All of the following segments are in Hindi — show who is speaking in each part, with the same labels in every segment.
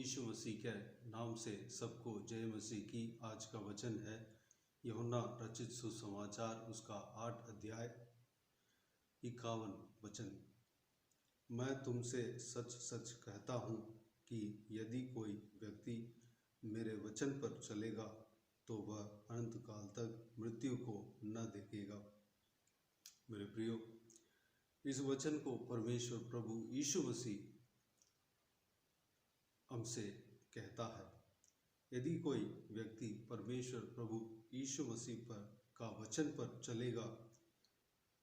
Speaker 1: यीशु मसीह के नाम से सबको जय मसीह की। आज का वचन है यूहन्ना रचित सुसमाचार उसका 8 अध्याय 51 वचन। मैं तुमसे सच सच कहता हूँ कि यदि कोई व्यक्ति मेरे वचन पर चलेगा तो वह अनंत काल तक मृत्यु को न देखेगा। मेरे प्रियो, इस वचन को परमेश्वर प्रभु यीशु मसीह हमसे कहता है। यदि कोई व्यक्ति परमेश्वर प्रभु यीशु मसीह पर का वचन पर चलेगा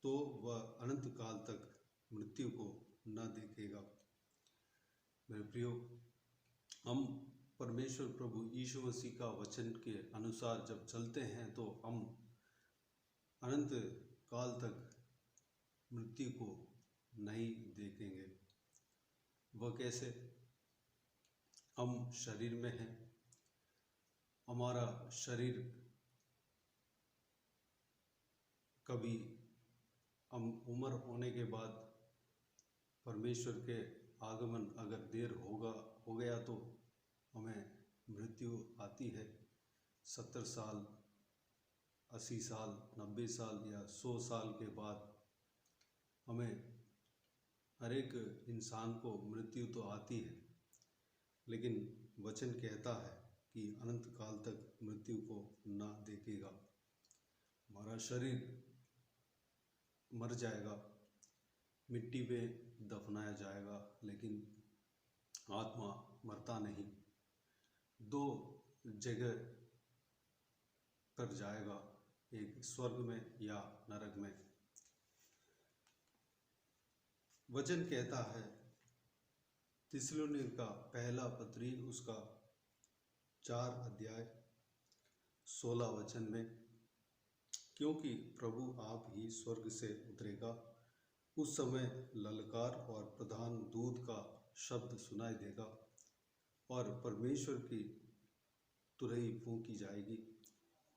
Speaker 1: तो वह अनंत काल तक मृत्यु को न देखेगा। मेरे प्रियो, हम परमेश्वर प्रभु यीशु मसीह का वचन के अनुसार जब चलते हैं तो हम अनंत काल तक मृत्यु को नहीं देखेंगे। वह कैसे? हम शरीर में हैं, हमारा शरीर कभी हम उम्र होने के बाद परमेश्वर के आगमन अगर देर हो गया तो हमें मृत्यु आती है। 70 साल, 80 साल, 90 साल या 100 साल के बाद हमें हर एक इंसान को मृत्यु तो आती है, लेकिन वचन कहता है कि अनंत काल तक मृत्यु को ना देखेगा। हमारा शरीर मर जाएगा, मिट्टी में दफनाया जाएगा, लेकिन आत्मा मरता नहीं। 2 जगह पर जाएगा, एक स्वर्ग में या नरक में। वचन कहता है थिस्सलुनीका पहला पत्री उसका 4 अध्याय 16 वचन में, क्योंकि प्रभु आप ही स्वर्ग से उतरेगा, उस समय ललकार और प्रधान दूत का शब्द सुनाई देगा और परमेश्वर की तुरही फूंकी जाएगी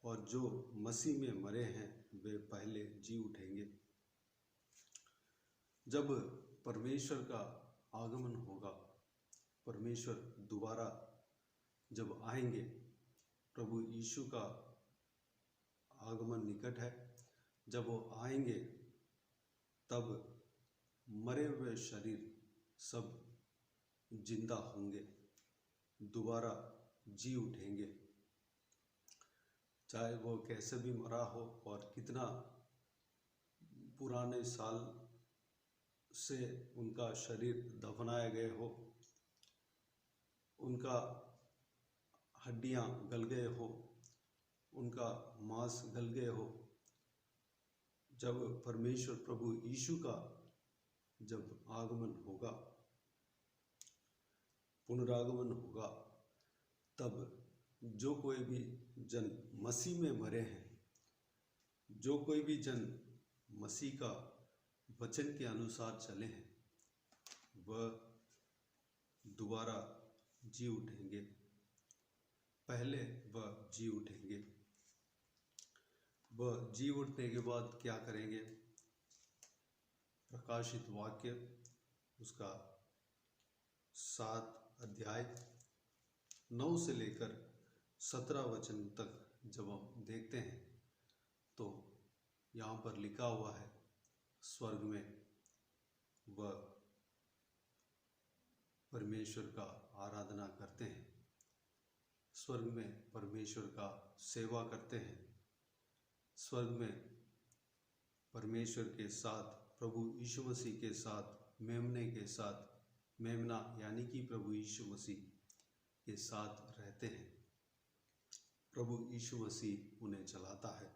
Speaker 1: और जो मसीह में मरे हैं वे पहले जी उठेंगे। जब परमेश्वर का आगमन होगा, परमेश्वर दोबारा जब आएंगे, प्रभु यीशु का आगमन निकट है। जब वो आएंगे तब मरे हुए शरीर सब जिंदा होंगे, दोबारा जी उठेंगे। चाहे वो कैसे भी मरा हो और कितना पुराने साल से उनका शरीर दफनाए गए हो, उनका हड्डियां गल गए हो, उनका मांस गल गए हो, जब परमेश्वर प्रभु यीशु का जब आगमन होगा, पुनरागमन होगा, तब जो कोई भी जन मसीह में मरे हैं, जो कोई भी जन मसीह का वचन के अनुसार चले हैं, वह दोबारा जी उठेंगे। पहले वह जी उठेंगे। वह जी उठने के बाद क्या करेंगे? प्रकाशित वाक्य उसका 7 अध्याय 9 से लेकर 17 वचन तक जब हम देखते हैं तो यहाँ पर लिखा हुआ है, स्वर्ग में वह परमेश्वर का आराधना करते हैं, स्वर्ग में परमेश्वर का सेवा करते हैं, स्वर्ग में परमेश्वर के साथ, प्रभु यीशु मसीह के साथ, मेमने के साथ, मेमना यानी कि प्रभु यीशु मसीह के साथ रहते हैं। प्रभु यीशु मसीह उन्हें चलाता है।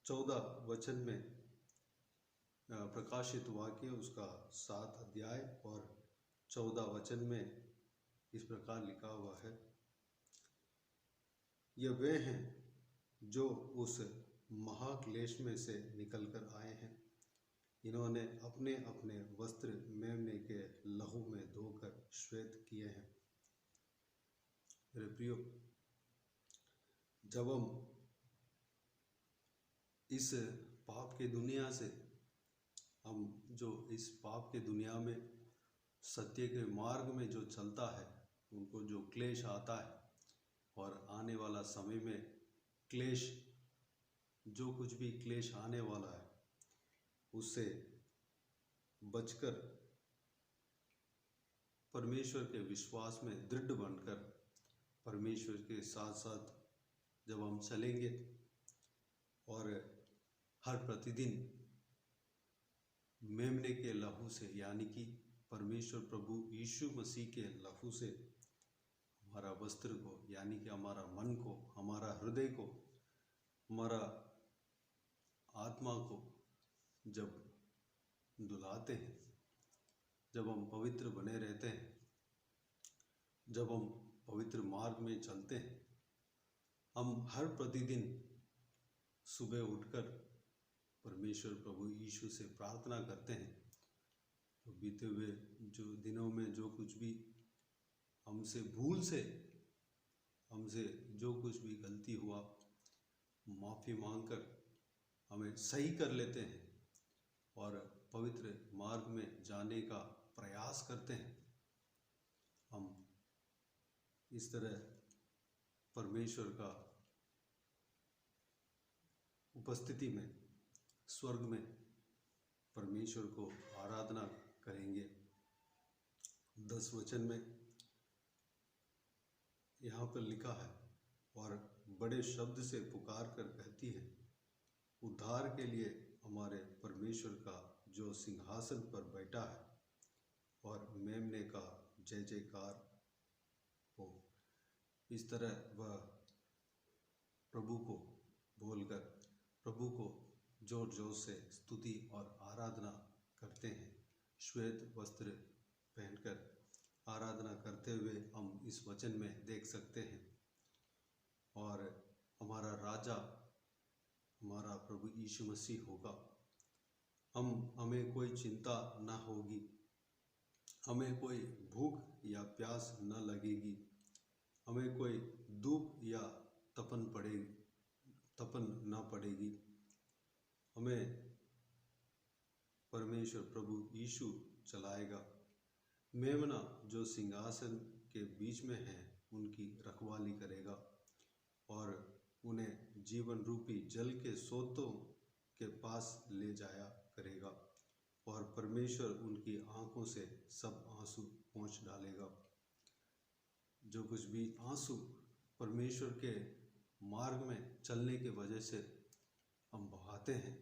Speaker 1: 14 वचन में प्रकाशित वाक्य उसका 7 अध्याय और 14 वचन में इस प्रकार लिखा हुआ है, ये वे हैं जो उस महाक्लेश में से निकलकर आए हैं। इन्होंने अपने अपने वस्त्र मेमने के लहू में धोकर श्वेत किए हैं। मेरे प्रियो, जब हम इस पाप के दुनिया से, हम जो इस पाप के दुनिया में सत्य के मार्ग में जो चलता है उनको जो क्लेश आता है और आने वाला समय में क्लेश, जो कुछ भी क्लेश आने वाला है उससे बचकर परमेश्वर के विश्वास में दृढ़ बनकर परमेश्वर के साथ साथ जब हम चलेंगे और हर प्रतिदिन मेमने के लहू से यानी कि परमेश्वर प्रभु यीशु मसीह के लहू से हमारा वस्त्र को यानी कि हमारा मन को, हमारा हृदय को, हमारा आत्मा को जब धुलाते हैं, जब हम पवित्र बने रहते हैं, जब हम पवित्र मार्ग में चलते हैं, हम हर प्रतिदिन सुबह उठकर परमेश्वर प्रभु यीशु से प्रार्थना करते हैं तो बीते हुए जो दिनों में जो कुछ भी हमसे भूल से हमसे जो कुछ भी गलती हुआ माफ़ी मांगकर हमें सही कर लेते हैं और पवित्र मार्ग में जाने का प्रयास करते हैं। हम इस तरह परमेश्वर का उपस्थिति में स्वर्ग में परमेश्वर को आराधना करेंगे। 10 वचन में यहाँ पर लिखा है, और बड़े शब्द से पुकार कर कहती है, उद्धार के लिए हमारे परमेश्वर का जो सिंहासन पर बैठा है और मेमने का जय जयकार हो। इस तरह वह प्रभु को बोलकर प्रभु को जोर जोर से स्तुति और आराधना करते हैं। श्वेत वस्त्र पहनकर आराधना करते हुए हम इस वचन में देख सकते हैं। और हमारा राजा हमारा प्रभु यीशु मसीह होगा। हमें कोई चिंता न होगी, हमें कोई भूख या प्यास न लगेगी, हमें कोई धूप या तपन न पड़ेगी। हमें परमेश्वर प्रभु यीशु चलाएगा। मेमना जो सिंहासन के बीच में है उनकी रखवाली करेगा और उन्हें जीवन रूपी जल के सोतों के पास ले जाया करेगा और परमेश्वर उनकी आंखों से सब आंसू पोंछ डालेगा। जो कुछ भी आंसू परमेश्वर के मार्ग में चलने के वजह से हम बहाते हैं,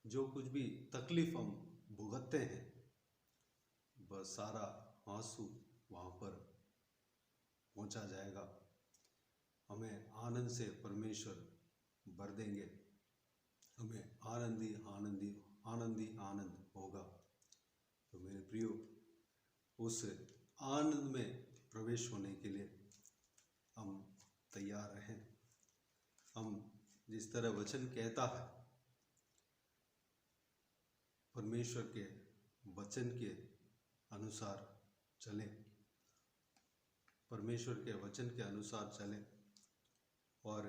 Speaker 1: जो कुछ भी तकलीफ हम भुगतते हैं, वह सारा आंसू वहाँ पर पहुँचा जाएगा। हमें आनंद से परमेश्वर भर देंगे, हमें आनंद होगा। तो मेरे प्रियो, उस आनंद में प्रवेश होने के लिए हम तैयार रहें। हम जिस तरह वचन कहता है, परमेश्वर के वचन के अनुसार चलें, परमेश्वर के वचन के अनुसार चलें और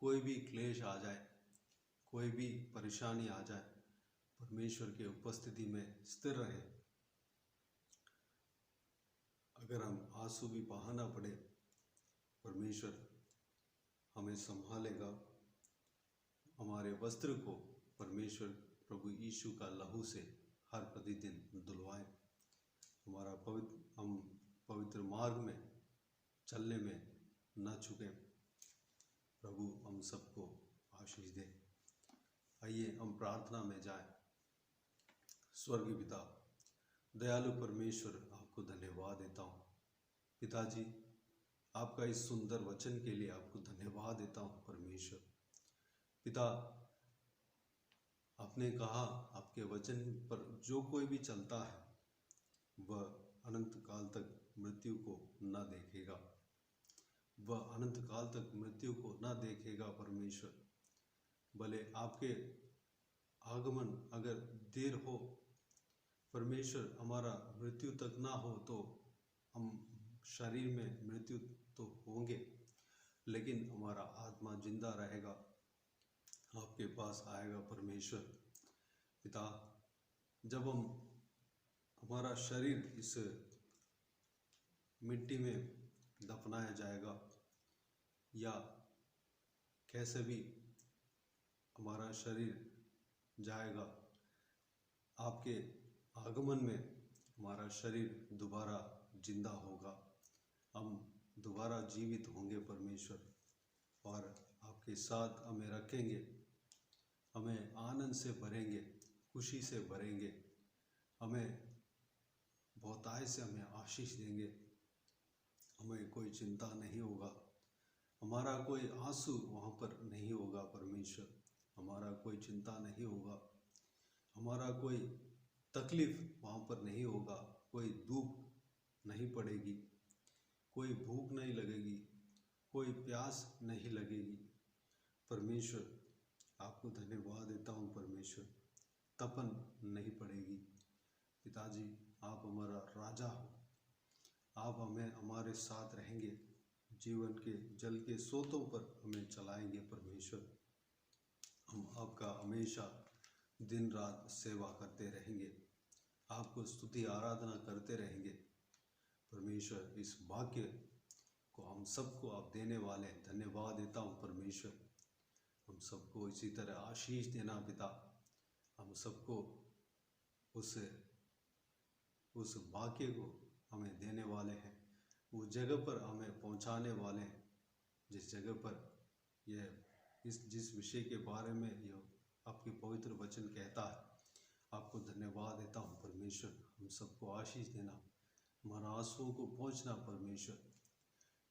Speaker 1: कोई भी क्लेश आ जाए, कोई भी परेशानी आ जाए, परमेश्वर के उपस्थिति में स्थिर रहें। अगर हम आंसू भी बहाना पड़े, परमेश्वर हमें संभालेगा। हमारे वस्त्र को परमेश्वर प्रभु यीशु का लहू से हर प्रतिदिन धुलवाएं। हम पवित्र मार्ग में चलने में न चूकें। प्रभु हम सबको आशीष दे। आइए हम प्रार्थना में जाएं। स्वर्गीय पिता, दयालु परमेश्वर, आपको धन्यवाद देता हूँ। पिताजी, आपका इस सुंदर वचन के लिए आपको धन्यवाद देता हूँ। परमेश्वर पिता, आपने कहा आपके वचन पर जो कोई भी चलता है वह अनंत काल तक मृत्यु को न देखेगा, वह अनंत काल तक मृत्यु को न देखेगा। परमेश्वर, भले आपके आगमन अगर देर हो, परमेश्वर हमारा मृत्यु तक ना हो, तो हम शरीर में मृत्यु तो होंगे, लेकिन हमारा आत्मा जिंदा रहेगा, आपके पास आएगा। परमेश्वर पिता, जब हम हमारा शरीर इस मिट्टी में दफनाया जाएगा या कैसे भी हमारा शरीर जाएगा, आपके आगमन में हमारा शरीर दोबारा जिंदा होगा, हम दोबारा जीवित होंगे परमेश्वर, और आपके साथ हमें रखेंगे, हमें आनंद से भरेंगे, खुशी से भरेंगे, हमें बहुतायत से हमें आशीष देंगे, हमें कोई चिंता नहीं होगा, हमारा कोई आंसू वहाँ पर नहीं होगा परमेश्वर, हमारा कोई चिंता नहीं होगा, हमारा कोई तकलीफ वहाँ पर नहीं होगा, कोई दुख नहीं पड़ेगी, कोई भूख नहीं लगेगी, कोई प्यास नहीं लगेगी। परमेश्वर आपको धन्यवाद देता हूँ परमेश्वर, तपन नहीं पड़ेगी। पिताजी आप हमारा राजा हो, आप हमें हमारे साथ रहेंगे, जीवन के जल के सोतों पर हमें चलाएंगे परमेश्वर, हम आपका हमेशा दिन रात सेवा करते रहेंगे, आपको स्तुति आराधना करते रहेंगे परमेश्वर। इस भाग्य को हम सबको आप देने वाले हैं, धन्यवाद देता हूँ परमेश्वर, हम सबको इसी तरह आशीष देना पिता, हम सबको उस भाग्य को हमें देने वाले हैं, उस जगह पर हमें पहुंचाने वाले हैं जिस जगह पर जिस विषय के बारे में यह आपके पवित्र वचन कहता है। आपको धन्यवाद देता हूँ परमेश्वर, हम सबको आशीष देना, हमारा आंसुओं को पहुँचना परमेश्वर।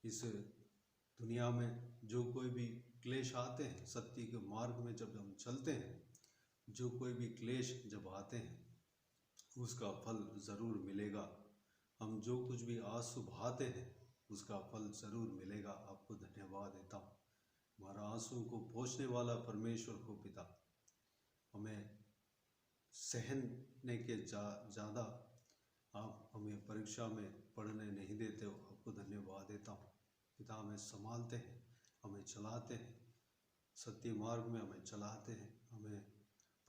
Speaker 1: इस दुनिया में जो कोई भी क्लेश आते हैं, सत्य के मार्ग में जब हम चलते हैं, जो कोई भी क्लेश जब आते हैं उसका फल ज़रूर मिलेगा, हम जो कुछ भी आंसू बहाते हैं उसका फल ज़रूर मिलेगा। आपको धन्यवाद देता हूँ, हमारा आंसू को पोंछने वाला परमेश्वर हो पिता, हमें सहने के ज़्यादा आप हमें परीक्षा में पढ़ने नहीं देते हो। आपको धन्यवाद देता हूँ पिता, हमें संभालते हैं, हमें चलाते हैं, सत्य मार्ग में हमें चलाते हैं, हमें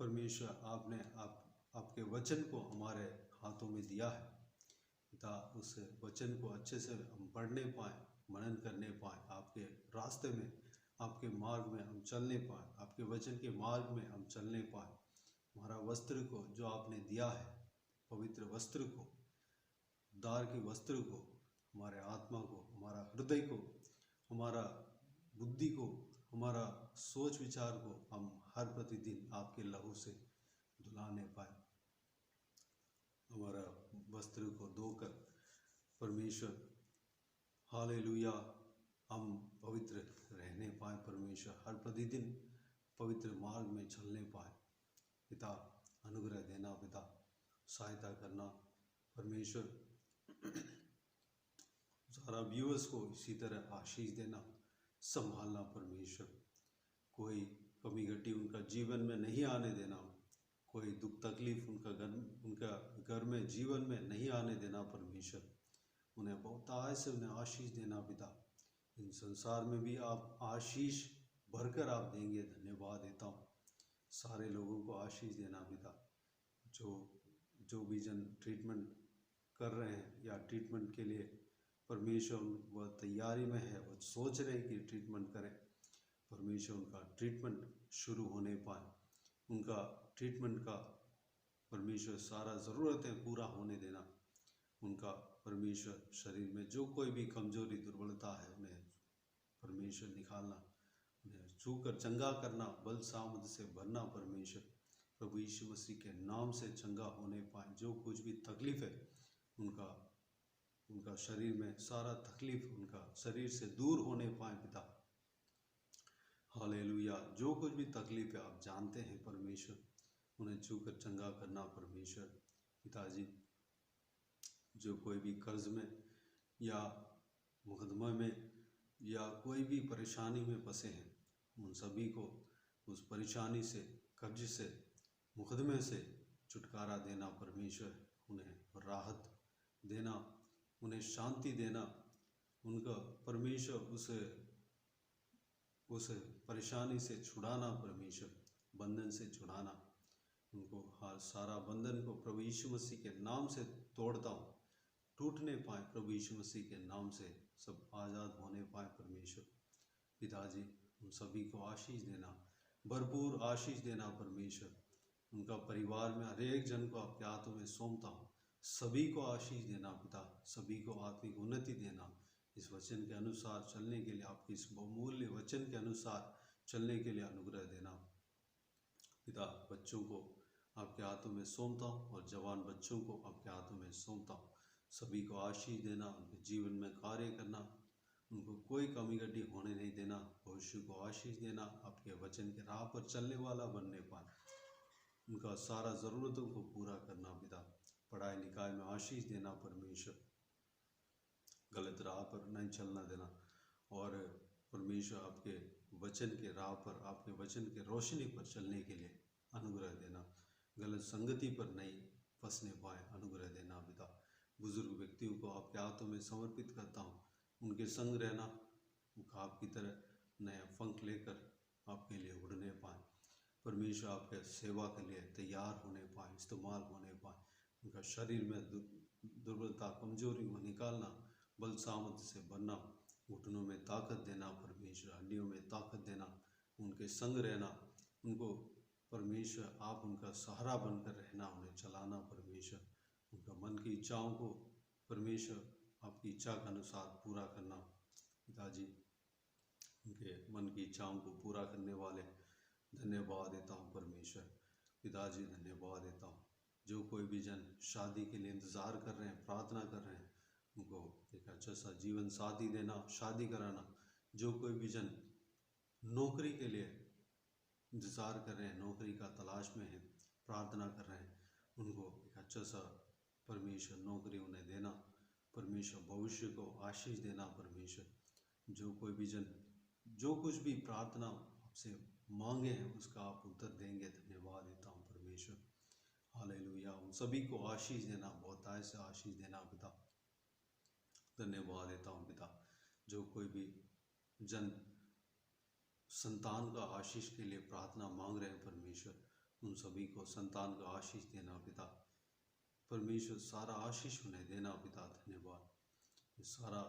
Speaker 1: परमेश्वर आपने आपके वचन को हमारे हाथों में दिया है पिता, उस वचन को अच्छे से हम पढ़ने पाएँ, मनन करने पाएँ, आपके रास्ते में, आपके मार्ग में हम चलने पाएँ, आपके वचन के मार्ग में हम चलने पाएँ। हमारा वस्त्र को जो आपने दिया है, पवित्र वस्त्र को, उद्धार के वस्त्र को, हमारे आत्मा को, हमारा हृदय को, हमारा बुद्धि को, हमारा सोच विचार को हम हर प्रतिदिन आपके लहू से धुलाने पाए, हमारा वस्त्र को धोकर परमेश्वर हालेलुया हम पवित्र रहने पाए परमेश्वर, हर प्रतिदिन पवित्र मार्ग में चलने पाए पिता, अनुग्रह देना पिता, सहायता करना परमेश्वर, सारा व्यूअर्स को इसी तरह आशीष देना, संभालना परमेश्वर, कोई कमी घटी उनका जीवन में नहीं आने देना, कोई दुख तकलीफ उनका घर में जीवन में नहीं आने देना परमेश्वर, उन्हें बहुतायत से उन्हें आशीष देना पिता, इन संसार में भी आप आशीष भरकर आप देंगे, धन्यवाद देता हूँ। सारे लोगों को आशीष देना पिता, जो भी जन ट्रीटमेंट कर रहे हैं या ट्रीटमेंट के लिए परमेश्वर वह तैयारी में है, वह सोच रहे हैं कि ट्रीटमेंट करें, परमेश्वर उनका ट्रीटमेंट शुरू होने पाए, उनका ट्रीटमेंट का परमेश्वर सारा ज़रूरतें पूरा होने देना, उनका परमेश्वर शरीर में जो कोई भी कमजोरी दुर्बलता है उन्हें परमेश्वर निकालना, उन्हें छूकर चंगा करना, बल सामर्थ से भरना परमेश्वर, प्रभु यीशु मसीह के नाम से चंगा होने पाए, जो कुछ भी तकलीफ है उनका शरीर में सारा तकलीफ उनका शरीर से दूर होने पाए पिता, हालेलुया, जो कुछ भी तकलीफ है आप जानते हैं परमेश्वर, उन्हें छूकर चंगा करना परमेश्वर। पिताजी जो कोई भी कर्ज में या मुकदमा में या कोई भी परेशानी में फंसे हैं, उन सभी को उस परेशानी से, कर्ज से, मुकदमे से छुटकारा देना परमेश्वर, उन्हें राहत देना, उन्हें शांति देना, उनका परमेश्वर उस परेशानी से छुड़ाना परमेश्वर, बंधन से छुड़ाना उनको हर सारा बंधन को प्रभु यीशु मसीह के नाम से तोड़ता हूँ, टूटने पाए प्रभु यीशु मसीह के नाम से, सब आज़ाद होने पाए परमेश्वर। पिताजी उन सभी को आशीष देना, भरपूर आशीष देना परमेश्वर। उनका परिवार में हर एक जन को आपके हाथों में सौंपता हूँ, सभी को आशीष देना पिता, सभी को आत्मिक उन्नति देना, इस वचन के अनुसार चलने के लिए, आपके इस बहुमूल्य वचन के अनुसार चलने के लिए अनुग्रह देना पिता। बच्चों को आपके हाथों में सौंपता हूँ और जवान बच्चों को आपके हाथों में सौंपता हूँ, सभी को आशीष देना, उनके जीवन में कार्य करना, उनको कोई कमी गड्ढी होने नहीं देना, भविष्य को आशीष देना, आपके वचन के राह पर चलने वाला बनने पाए, उनका सारा ज़रूरतों को पूरा करना पिता। पढ़ाई लिखाई में आशीष देना परमेश्वर, गलत राह पर नहीं चलना देना, और परमेश्वर आपके वचन के राह पर, आपके वचन के रोशनी पर चलने के लिए अनुग्रह देना, गलत संगति पर नहीं फंसने पाए अनुग्रह देना पिता। बुजुर्ग व्यक्तियों को आपके हाथों में समर्पित करता हूँ, उनके संग रहना, उनका आपकी तरह नया पंख लेकर आपके लिए उड़ने पाए परमेश्वर, आपके सेवा के लिए तैयार होने पाए, इस्तेमाल होने पाए, उनका शरीर में दुर्बलता कमजोरी को निकालना, बल सामर्थ्य से बनना, घुटनों में ताकत देना परमेश्वर, हड्डियों में ताकत देना, उनके संग रहना, उनको परमेश्वर आप उनका सहारा बनकर रहना, उन्हें चलाना परमेश्वर, उनका मन की इच्छाओं को परमेश्वर आपकी इच्छा के अनुसार पूरा करना पिताजी। उनके मन की इच्छाओं को पूरा करने वाले धन्यवाद देता हूँ परमेश्वर। पिताजी धन्यवाद देता हूँ, जो कोई भी जन शादी के लिए इंतज़ार कर रहे हैं, प्रार्थना कर रहे हैं, उनको एक अच्छा सा जीवन साथी देना, शादी कराना। जो कोई भी जन नौकरी के लिए इंतज़ार कर रहे हैं, नौकरी का तलाश में है, प्रार्थना कर रहे हैं, उनको एक अच्छा सा परमेश्वर नौकरी उन्हें देना परमेश्वर, भविष्य को आशीष देना परमेश्वर। जो कोई भी जन जो कुछ भी प्रार्थना आपसे मांगे हैं उसका आप उत्तर देंगे, धन्यवाद देता हूँ परमेश्वर। हालेलुया। उन सभी को आशीष देना, बहुतायत से आशीष देना पिता, धन्यवाद देता हूँ पिता। जो कोई भी जन संतान का आशीष के लिए प्रार्थना मांग रहे हैं परमेश्वर, उन सभी को संतान का आशीष देना पिता परमेश्वर, सारा आशीष उन्हें देना पिता, धन्यवाद। सारा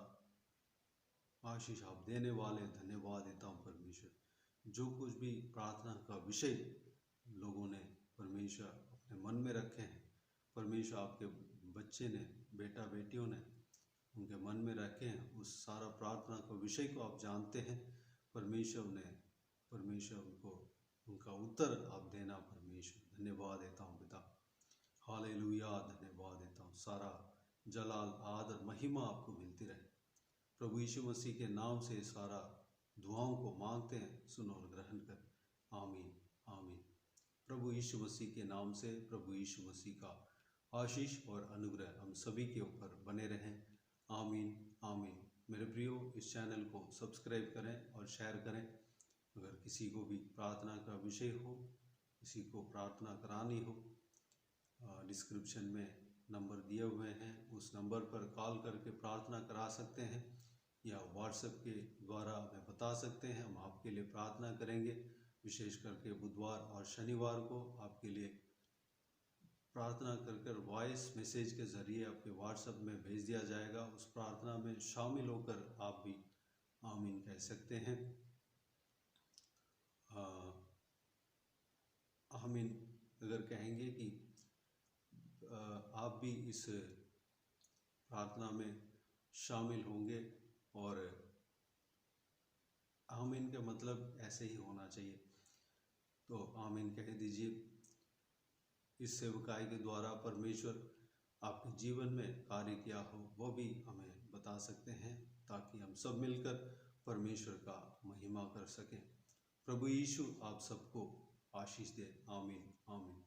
Speaker 1: आशीष आप देने वाले, धन्यवाद देता हूँ परमेश्वर। जो कुछ भी प्रार्थना का विषय लोगों ने परमेश्वर अपने मन में रखे हैं, परमेश्वर आपके बच्चे ने, बेटा बेटियों ने उनके मन में रखे हैं, उस सारा प्रार्थना का विषय को आप जानते हैं परमेश्वर, उन्हें परमेश्वर उनको उनका उत्तर आप देना परमेश्वर, धन्यवाद देता हूँ पिता। हालेलुया, धन्यवाद देता हूँ। सारा जलाल आदर महिमा आपको मिलती रहे प्रभु यीशु मसीह के नाम से। सारा दुआओं को मांगते हैं, सुनो और ग्रहण कर, आमीन आमीन। प्रभु यीशु मसीह के नाम से प्रभु यीशु मसीह का आशीष और अनुग्रह हम सभी के ऊपर बने रहें, आमीन आमीन। मेरे प्रियो, इस चैनल को सब्सक्राइब करें और शेयर करें। अगर किसी को भी प्रार्थना का विषय हो, किसी को प्रार्थना करानी हो, डिस्क्रिप्शन में नंबर दिए हुए हैं, उस नंबर पर कॉल करके प्रार्थना करा सकते हैं, या व्हाट्सएप के द्वारा हमें बता सकते हैं, हम आपके लिए प्रार्थना करेंगे। विशेष करके बुधवार और शनिवार को आपके लिए प्रार्थना कर वॉइस मैसेज के ज़रिए आपके व्हाट्सएप में भेज दिया जाएगा। उस प्रार्थना में शामिल होकर आप भी आमीन कह सकते हैं। आमीन अगर कहेंगे कि आप भी इस प्रार्थना में शामिल होंगे, और आमीन का मतलब ऐसे ही होना चाहिए, तो आमीन कह दीजिए। इस सेवकाई के द्वारा परमेश्वर आपके जीवन में कार्य किया हो वो भी हमें बता सकते हैं, ताकि हम सब मिलकर परमेश्वर का महिमा कर सकें। प्रभु यीशु आप सबको आशीष दे, आमीन आमीन।